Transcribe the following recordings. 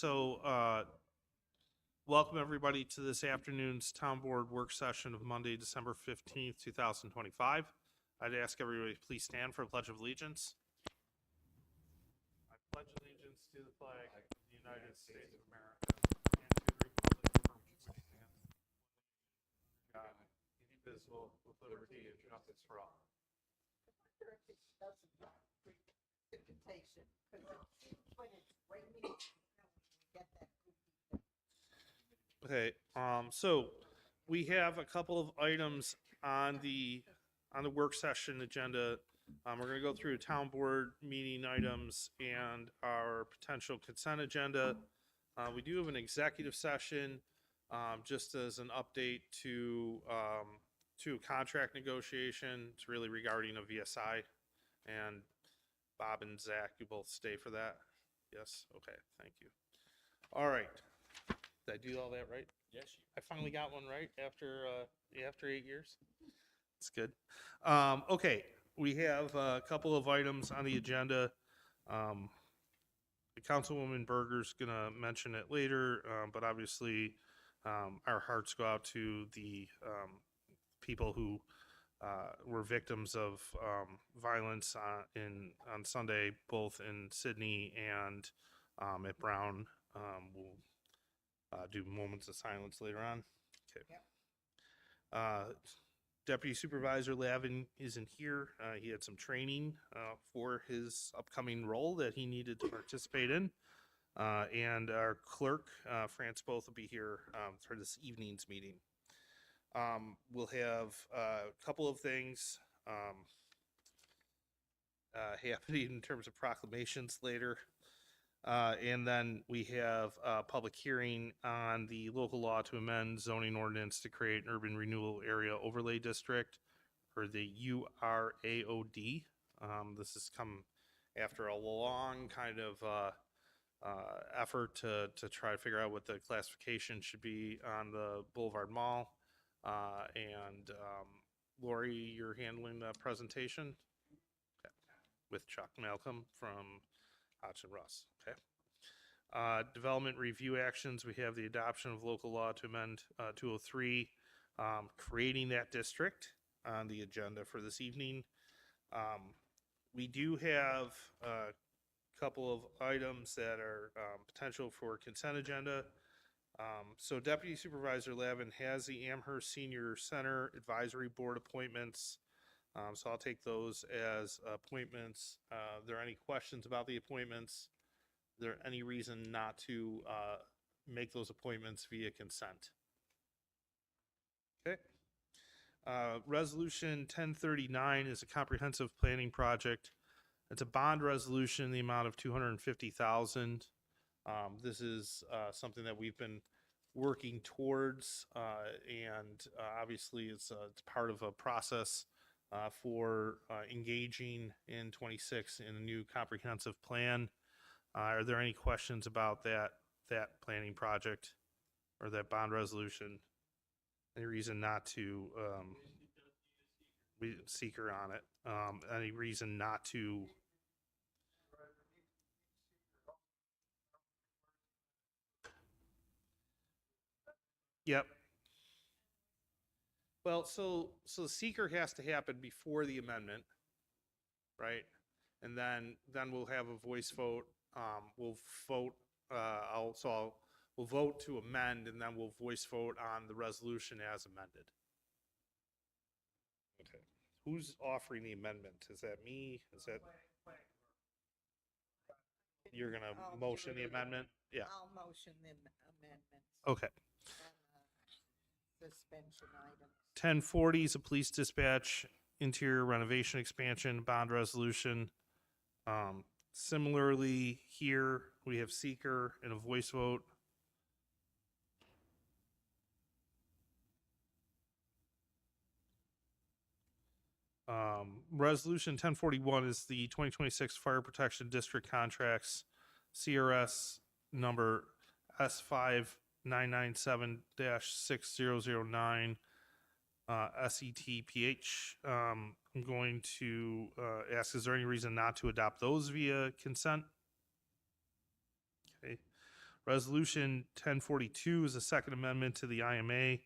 Welcome everybody to this afternoon's Town Board work session of Monday, December 15th, 2025. I'd ask everybody to please stand for a Pledge of Allegiance. I pledge allegiance to the flag of the United States of America and to the republic for which it stands, God, indivisible, with liberty and justice for all. I wonder if it doesn't create precipitation, because it seems when it's raining, we get that goofy. Okay, so we have a couple of items on the work session agenda. We're going to go through town board meeting items and our potential consent agenda. We do have an executive session, just as an update to contract negotiation. It's really regarding a VSI, and Bob and Zach, you both stay for that. Yes. Okay. Thank you. All right. Did I do all that right? Yes. I finally got one right after 8 years. It's good. Okay, we have a couple of items on the agenda. Councilwoman Berger's gonna mention it later, but obviously, our hearts go out to the people who were victims of violence on Sunday, both in Sydney and at Brown. We'll do moments of silence later on. Okay. Yep. Deputy Supervisor Lavin isn't here. He had some training for his upcoming role that he needed to participate in. And our clerk, France, both will be here for this evening's meeting. We'll have a couple of things happening in terms of proclamations later. And then we have a public hearing on the local law to amend zoning ordinance to create an urban renewal area overlay district, or the URAOD. This has come after a long kind of effort to try to figure out what the classification should be on the Boulevard Mall. And Lori, you're handling the presentation? Okay. With Chuck Malcolm from Hodgson Russ. Okay. Development review actions. We have the adoption of local law to amend 203, creating that district on the agenda for this evening. We do have a couple of items that are potential for consent agenda. So Deputy Supervisor Lavin has the Amherst Senior Center Advisory Board appointments. So I'll take those as appointments. Are there any questions about the appointments? Is there any reason not to make those appointments via consent? Okay. Resolution 1039 is a comprehensive planning project. It's a bond resolution in the amount of $250,000. This is something that we've been working towards, and obviously it's part of a process for engaging in 26 in a new comprehensive plan. Are there any questions about that planning project or that bond resolution? Any reason not to seeker on it? Any reason not to? Yep. Well, so seeker has to happen before the amendment, right? And then we'll have a voice vote. We'll vote. We'll vote to amend, and then we'll voice vote on the resolution as amended. Okay. Who's offering the amendment? Is that me? Is that you're gonna motion the amendment? Yeah. I'll motion the amendments. Okay. Suspension items. 1040 is a police dispatch interior renovation expansion bond resolution. Similarly, here we have seeker and a voice vote. Resolution 1041 is the 2026 Fire Protection District contracts, CRS number S5997-6009, SETPH. I'm going to ask, is there any reason not to adopt those via consent? Okay. Resolution 1042 is a second amendment to the IMA,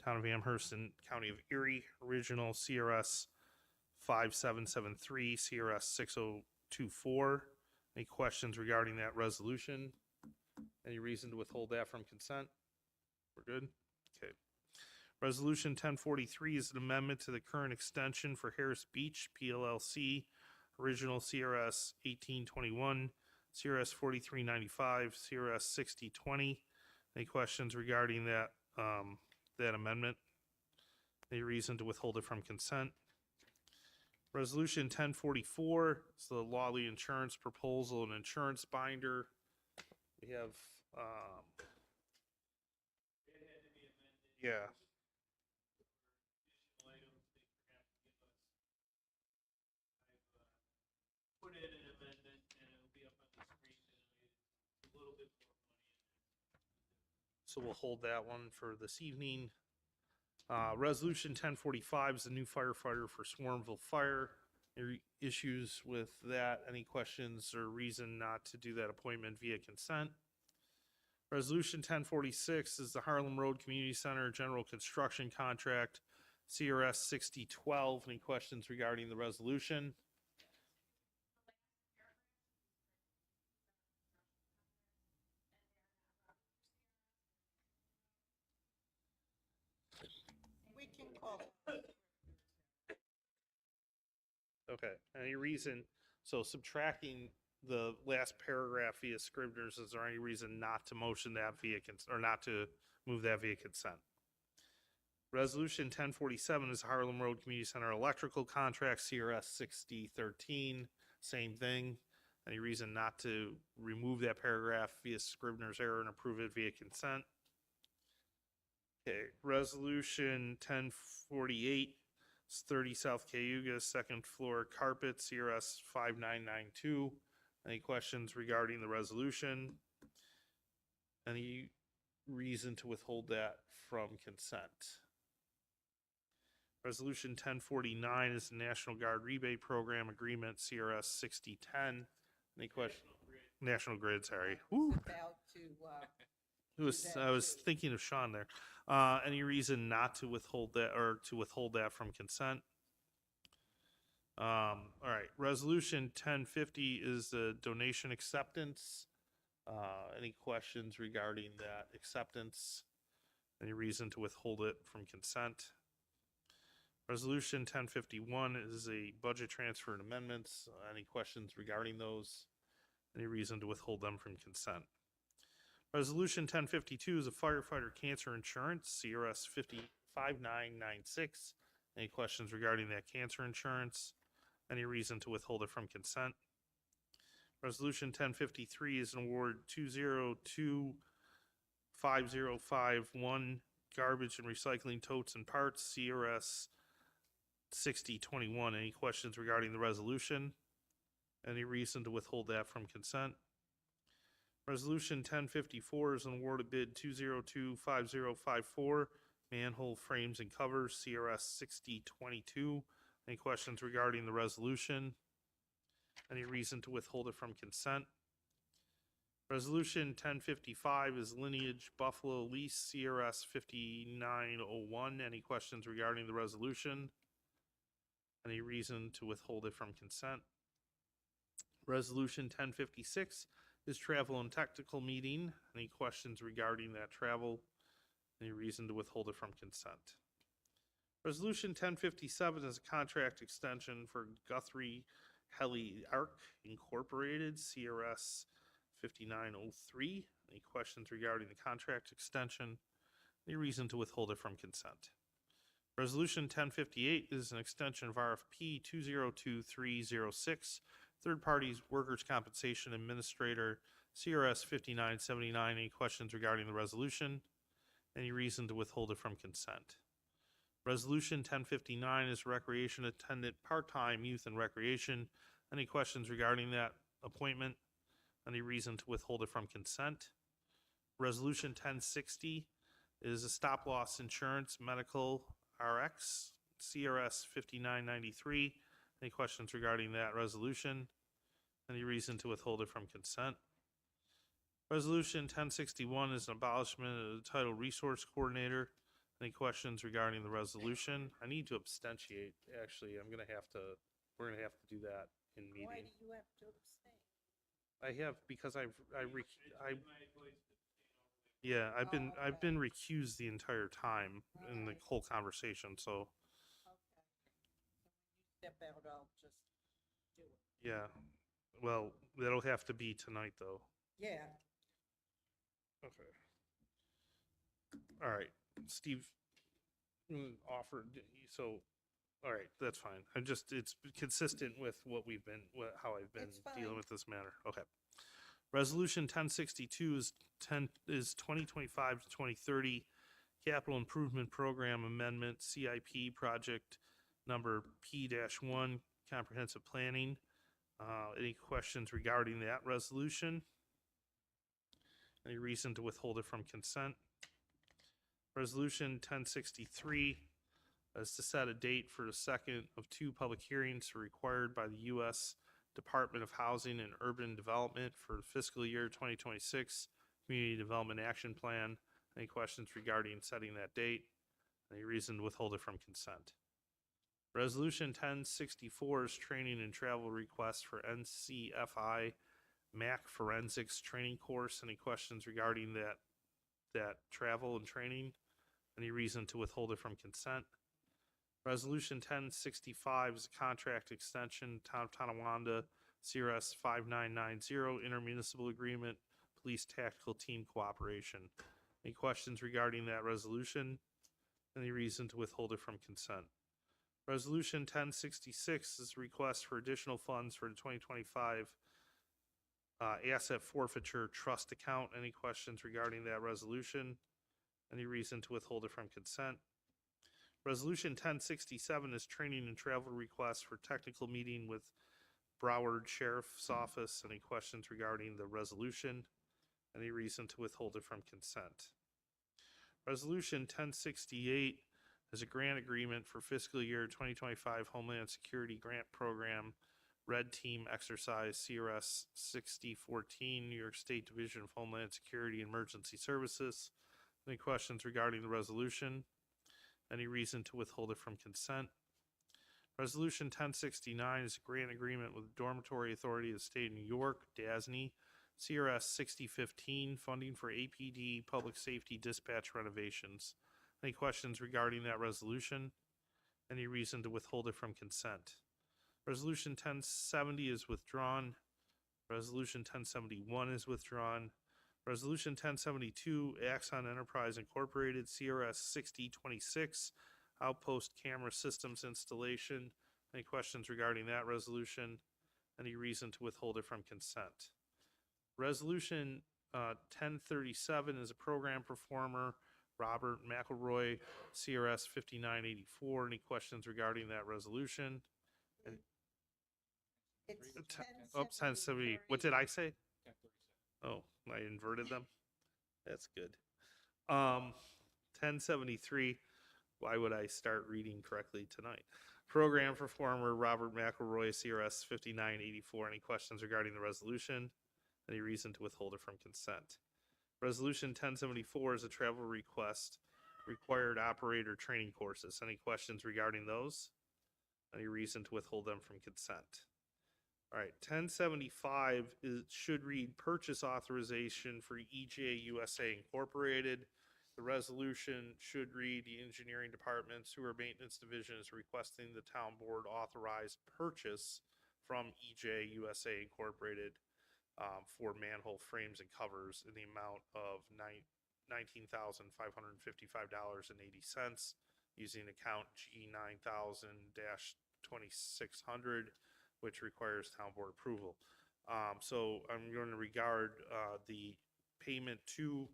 Town of Amherst and County of Erie, original CRS 5773, CRS 6024. Any questions regarding that resolution? Any reason to withhold that from consent? We're good? Okay. Resolution 1043 is an amendment to the current extension for Harris Beach PLLC, original CRS 1821, CRS 4395, CRS 6020. Any questions regarding that, that amendment? Any reason to withhold it from consent? Resolution 1044 is the Lawley Insurance Proposal and Insurance Binder. We have, yeah. Put in an amendment and it'll be up on the screen tonight. A little bit more money. So we'll hold that one for this evening. Resolution 1045 is the new firefighter for Swarmville Fire. Any issues with that? Any questions or reason not to do that appointment via consent? Resolution 1046 is the Harlem Road Community Center General Construction Contract, CRS 6012. Any questions regarding the resolution? We can call it. Okay, any reason, so subtracting the last paragraph via Scribner's, is there any reason not to motion that via, or not to move that via consent? Resolution 1047 is Harlem Road Community Center Electrical Contract, CRS 6013, same thing. Any reason not to remove that paragraph via Scribner's error and approve it via consent? Okay, Resolution 1048, it's 30 South Cayuga, second floor carpet, CRS 5992. Any questions regarding the resolution? Any reason to withhold that from consent? Resolution 1049 is the National Guard Rebate Program Agreement, CRS 6010. Any questions? National Grid, sorry. Woo. About to, I was thinking of Sean there. Any reason not to withhold that, or to withhold that from consent? All right, resolution 1050 is the donation acceptance. Any questions regarding that acceptance? Any reason to withhold it from consent? Resolution 1051 is a budget transfer and amendments. Any questions regarding those? Any reason to withhold them from consent? Resolution 1052 is a firefighter cancer insurance, CRS 5996. Any questions regarding that cancer insurance? Any reason to withhold it from consent? Resolution 1053 is an award 2025051 garbage and recycling totes and parts, CRS 6021. Any questions regarding the resolution? Any reason to withhold that from consent? Resolution 1054 is an award of bid 2025054 manhole frames and covers, CRS 6022. Any questions regarding the resolution? Any reason to withhold it from consent? Resolution 1055 is Lineage Buffalo Lease, CRS 5901. Any questions regarding the resolution? Any reason to withhold it from consent? Resolution 1056 is Travel and Technical Meeting. Any questions regarding that travel? Any reason to withhold it from consent? Resolution 1057 is a contract extension for Guthrie Heli Arc Incorporated, CRS 5903. Any questions regarding the contract extension? Any reason to withhold it from consent? Resolution 1058 is an extension of RFP 202306, third parties workers' compensation administrator, CRS 5979. Any questions regarding the resolution? Any reason to withhold it from consent? Resolution 1059 is recreation attendant part-time youth and recreation. Any questions regarding that appointment? Any reason to withhold it from consent? Resolution 1060 is a stop loss insurance medical RX, CRS 5993. Any questions regarding that resolution? Any reason to withhold it from consent? Resolution 1061 is an abolishment of the title Resource Coordinator. Any questions regarding the resolution? I need to abstentiate, actually. We're gonna have to do that in Why meeting. do you have to abstain? I have, because It's my advice to abstain over yeah, Oh, I've okay. been recused the entire time in the Alright. whole conversation, so, Okay. So when you step out, I'll just do it. yeah. Well, that'll have to be tonight, though. Yeah. Okay. All right, Steve offered, so, all right, that's fine. It's consistent with how I've been It's dealing fine. with this matter. Okay. Resolution 1062 is 2025 to 2030 Capital Improvement Program Amendment, CIP project number P-1, Comprehensive Planning. Any questions regarding that resolution? Any reason to withhold it from consent? Resolution 1063 is to set a date for the second of two public hearings required by the U.S. Department of Housing and Urban Development for the fiscal year 2026 Community Development Action Plan. Any questions regarding setting that date? Any reason to withhold it from consent? Resolution 1064 is training and travel request for NCFI MAC Forensics Training Course. Any questions regarding that travel and training? Any reason to withhold it from consent? Resolution 1065 is a contract extension, Town of Tonawanda, CRS 5990, intermunicipal agreement, police tactical team cooperation. Any questions regarding that resolution? Any reason to withhold it from consent? Resolution 1066 is a request for additional funds for the 2025 asset forfeiture trust account. Any questions regarding that resolution? Any reason to withhold it from consent? Resolution 1067 is training and travel request for technical meeting with Broward Sheriff's Office. Any questions regarding the resolution? Any reason to withhold it from consent? Resolution 1068 is a grant agreement for fiscal year 2025 Homeland Security Grant Program Red Team Exercise CRS 6014, New York State Division of Homeland Security Emergency Services. Any questions regarding the resolution? Any reason to withhold it from consent? Resolution 1069 is a grant agreement with the Dormitory Authority of the State of New York, DASNY, CRS 6015, funding for APD public safety dispatch renovations. Any questions regarding that resolution? Any reason to withhold it from consent? Resolution 1070 is withdrawn. Resolution 1071 is withdrawn. Resolution 1072, Axon Enterprise Incorporated, CRS 6026, Outpost Camera Systems Installation. Any questions regarding that resolution? Any reason to withhold it from consent? Resolution 1037 is a program performer, Robert McElroy, CRS 5984. Any questions regarding that resolution? It's Oh, 1070. What did I say? Oh, I inverted them. That's good. 1073. Why would I start reading correctly tonight? Program performer Robert McElroy, CRS 5984. Any questions regarding the resolution? Any reason to withhold it from consent? Resolution 1074 is a travel request, required operator training courses. Any questions regarding those? Any reason to withhold them from consent? All right, 1075 should read purchase authorization for EJ USA Incorporated. The resolution should read the Engineering Department Sewer Maintenance Division is requesting the town board authorize purchase from EJ USA Incorporated for manhole frames and covers in the amount of $19,555.80 using account G9000-2600, which requires town board approval. So I'm going to regard the payment to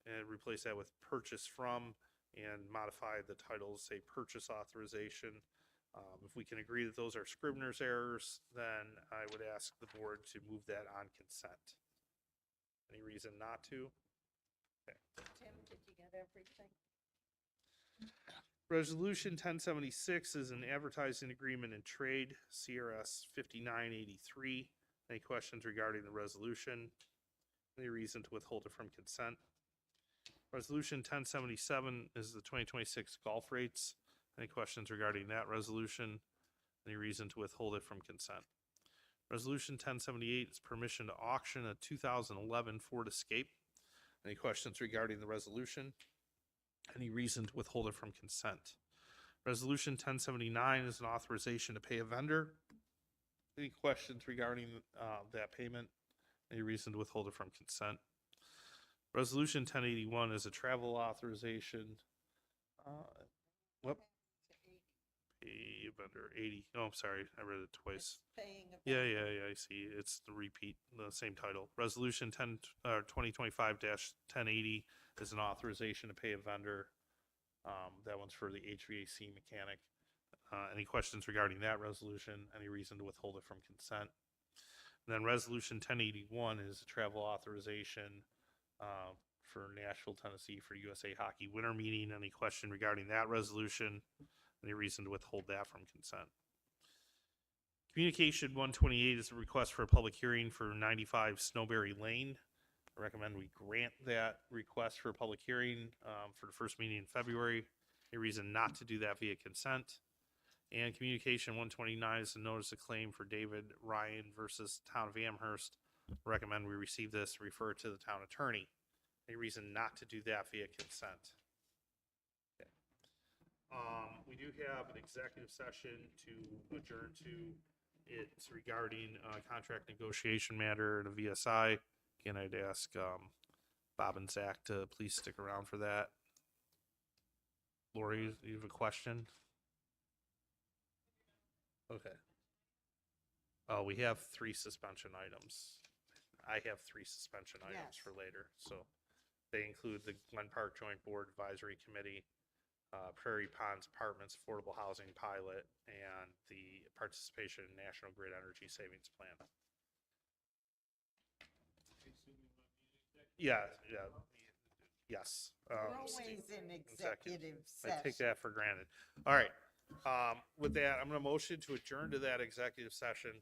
and replace that with purchase from and modify the title to say purchase authorization. If we can agree that those are Scribner's errors, then I would ask the board to move that on consent. Any reason not to? Okay. Tim, did you get everything? Resolution 1076 is an advertising agreement and trade, CRS 5983. Any questions regarding the resolution? Any reason to withhold it from consent? Resolution 1077 is the 2026 golf rates. Any questions regarding that resolution? Any reason to withhold it from consent? Resolution 1078 is permission to auction a 2011 Ford Escape. Any questions regarding the resolution? Any reason to withhold it from consent? Resolution 1079 is an authorization to pay a vendor. Any questions regarding that payment? Any reason to withhold it from consent? Resolution 1081 is a travel authorization. Whoop. Pay vendor 80. Oh, I'm sorry. I read it twice. Paying a Yeah, vendor. I see. It's the repeat, the same title. Resolution 2025-1080 is an authorization to pay a vendor. That one's for the HVAC mechanic. Any questions regarding that resolution? Any reason to withhold it from consent? And then Resolution 1081 is a travel authorization for Nashville, Tennessee for USA Hockey Winter Meeting. Any question regarding that resolution? Any reason to withhold that from consent? Communication 128 is a request for a public hearing for 95 Snowberry Lane. I recommend we grant that request for a public hearing for the first meeting in February. Any reason not to do that via consent? And communication 129 is a notice of claim for David Ryan versus Town of Amherst. I recommend we receive this, refer it to the town attorney. Any reason not to do that via consent? Okay. We do have an executive session to adjourn to. It's regarding contract negotiation matter at a VSI. Again, I'd ask Bob and Zach to please stick around for that. Lori, you have a question? Okay. Oh, we have 3 suspension items. I have 3 suspension items Yes. for later. So they include the Glen Park Joint Board Advisory Committee, Prairie Ponds Apartments Affordable Housing Pilot, and the participation in National Grid Energy Savings Plan. Yeah. Yes. We're always in executive I session. take that for granted. All right. With that, I'm going to motion to adjourn to that executive session.